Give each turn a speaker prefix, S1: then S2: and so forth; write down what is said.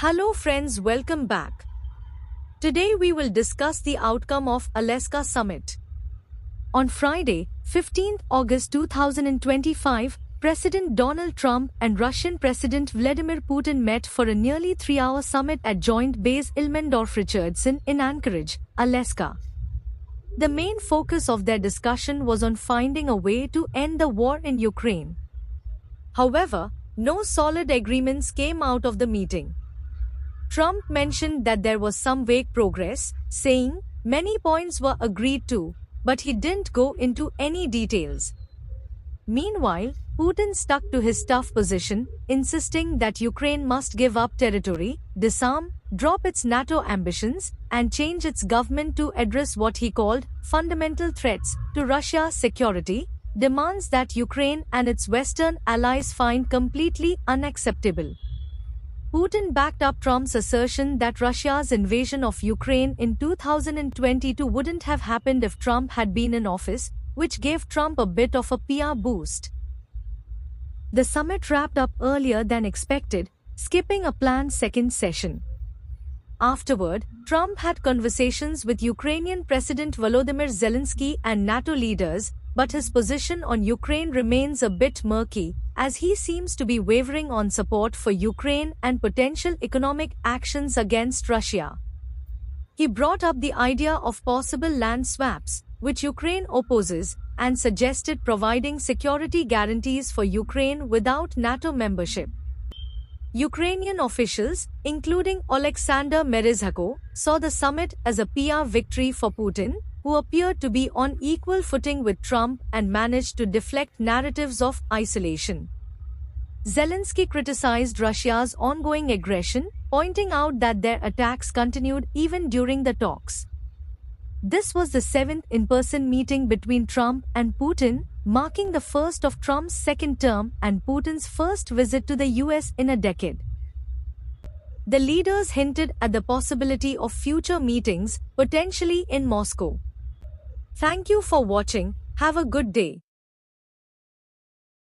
S1: Hello friends, welcome back. Today we will discuss the outcome of Alaska Summit. On Friday, 15th August 2025, President Donald Trump and Russian President Vladimir Putin met for a nearly 3-hour summit at Joint Base Illmendorf-Richardson in Anchorage, Alaska. The main focus of their discussion was on finding a way to end the war in Ukraine. However, no solid agreements came out of the meeting. Trump mentioned that there was some vague progress, saying many points were agreed to, but he didn't go into any details. Meanwhile, Putin stuck to his tough position, insisting that Ukraine must give up territory, disarm, drop its NATO ambitions, and change its government to address what he called fundamental threats to Russia's security, demands that Ukraine and its Western allies find completely unacceptable. Putin backed up Trump's assertion that Russia's invasion of Ukraine in 2022 wouldn't have happened if Trump had been in office, which gave Trump a bit of a PR boost. The summit wrapped up earlier than expected, skipping a planned second session. Afterward, Trump had conversations with Ukrainian President Volodymyr Zelensky and NATO leaders, but his position on Ukraine remains a bit murky, as he seems to be wavering on support for Ukraine and potential economic actions against Russia. He brought up the idea of possible land swaps, which Ukraine opposes, and suggested providing security guarantees for Ukraine without NATO membership. Ukrainian officials, including Oleksandr Meryzhenko, saw the summit as a PR victory for Putin, who appeared to be on equal footing with Trump and managed to deflect narratives of isolation. Zelensky criticized Russia's ongoing aggression, pointing out that their attacks continued even during the talks. This was the 7th in-person meeting between Trump and Putin, marking the first of Trump's second term and Putin's first visit to the US in a decade. The leaders hinted at the possibility of future meetings, potentially in Moscow. Thank you for watching. Have a good day.